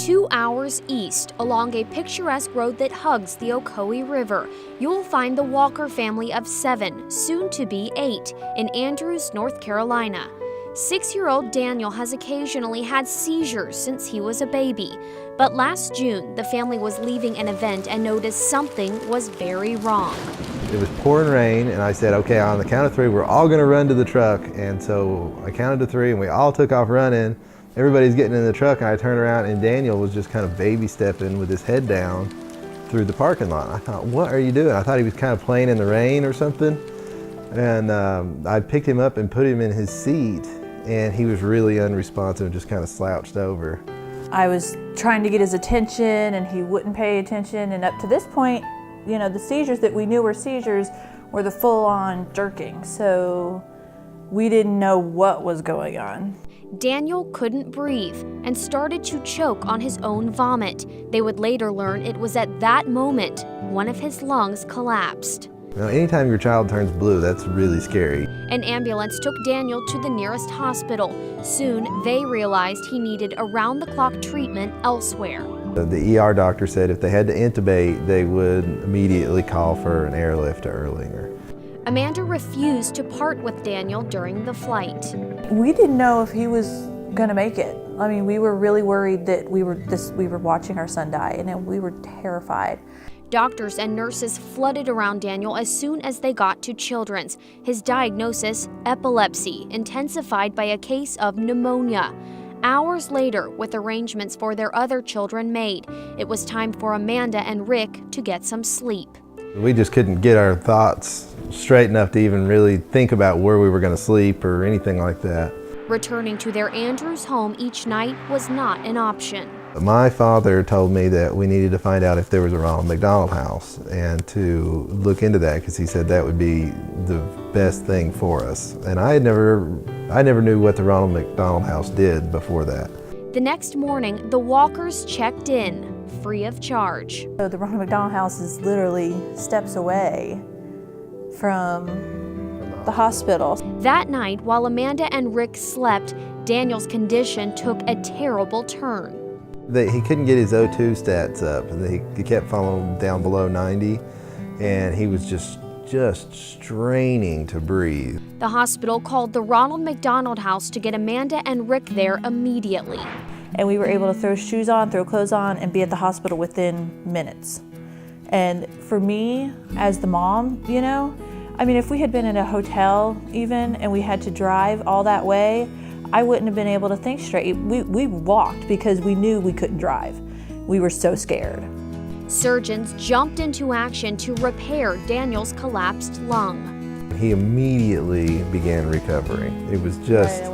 2 hours east, along a picturesque road that hugs the Ocoee River, you'll find the Walker family of 7, soon to be 8, in Andrews, North Carolina. 6-year-old Daniel has occasionally had seizures since he was a baby, but last June, the family was leaving an event and noticed something was very wrong. It was pouring rain, and I said, okay, on the count of 3, we're all gonna run to the truck. And so I counted to 3, and we all took off running. Everybody's getting in the truck, and I turned around, and Daniel was just kind of baby stepping with his head down through the parking lot. I thought, what are you doing? I thought he was kind of playing in the rain or something. And I picked him up and put him in his seat, and he was really unresponsive and just kind of slouched over. I was trying to get his attention, and he wouldn't pay attention. And up to this point, you know, the seizures that we knew were seizures were the full-on jerking. So we didn't know what was going on. Daniel couldn't breathe and started to choke on his own vomit. They would later learn it was at that moment one of his lungs collapsed. Now, anytime your child turns blue, that's really scary. An ambulance took Daniel to the nearest hospital. Soon, they realized he needed around-the-clock treatment elsewhere. The ER doctor said if they had to intubate, they would immediately call for an airlift to Erlanger. Amanda refused to part with Daniel during the flight. We didn't know if he was gonna make it. I mean, we were really worried that we were watching our son die, and we were terrified. Doctors and nurses flooded around Daniel as soon as they got to Children's. His diagnosis, epilepsy, intensified by a case of pneumonia. Hours later, with arrangements for their other children made, it was time for Amanda and Rick to get some sleep. We just couldn't get our thoughts straight enough to even really think about where we were going to sleep or anything like that. Returning to their Andrews home each night was not an option. My father told me that we needed to find out if there was a Ronald McDonald House and to look into that, because he said that would be the best thing for us. And I never knew what the Ronald McDonald House did before that. The next morning, the Walkers checked in, free of charge. So the Ronald McDonald House is literally steps away from the hospital. That night, while Amanda and Rick slept, Daniel's condition took a terrible turn. He couldn't get his O2 stats up. He kept falling down below 90, and he was just straining to breathe. The hospital called the Ronald McDonald House to get Amanda and Rick there immediately. And we were able to throw shoes on, throw clothes on, and be at the hospital within minutes. And for me, as the mom, you know, I mean, if we had been in a hotel even, and we had to drive all that way, I wouldn't have been able to think straight. We walked because we knew we couldn't drive. We were so scared. Surgeons jumped into action to repair Daniel's collapsed lung. He immediately began recovering. It was just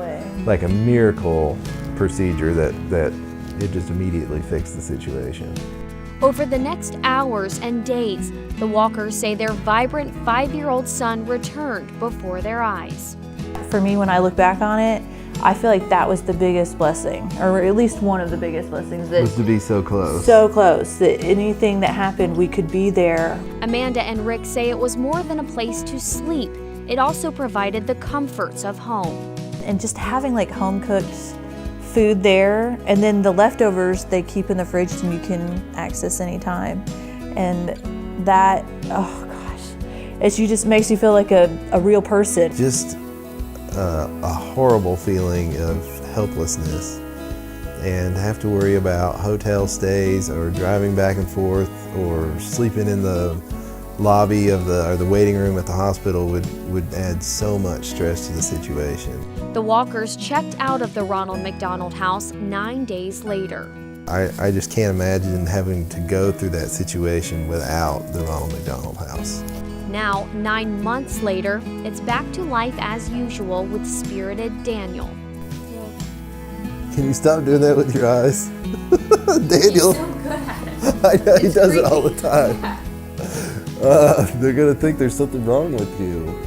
like a miracle procedure that it just immediately fixed the situation. Over the next hours and days, the Walkers say their vibrant 5-year-old son returned before their eyes. For me, when I look back on it, I feel like that was the biggest blessing, or at least one of the biggest blessings. That was to be so close. So close, that anything that happened, we could be there. Amanda and Rick say it was more than a place to sleep. It also provided the comforts of home. And just having like home-cooked food there, and then the leftovers they keep in the fridge and you can access anytime. And that, oh gosh, it just makes you feel like a real person. Just a horrible feeling of helplessness, and have to worry about hotel stays or driving back and forth or sleeping in the lobby of the waiting room at the hospital would add so much stress to the situation. The Walkers checked out of the Ronald McDonald House 9 days later. I just can't imagine having to go through that situation without the Ronald McDonald House. Now, 9 months later, it's back to life as usual with spirited Daniel. Can you stop doing that with your eyes? Daniel. He's so good at it. I know, he It's does creepy. it all the time. Yeah. They're gonna think there's something wrong with you.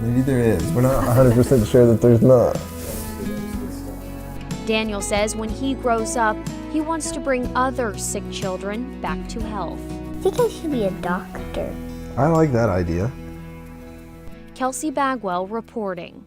Maybe there is. We're not 100% sure that there's not. Daniel says when he grows up, he wants to bring other sick children back to health. I think I should be a doctor. I like that idea. Kelsey Bagwell reporting.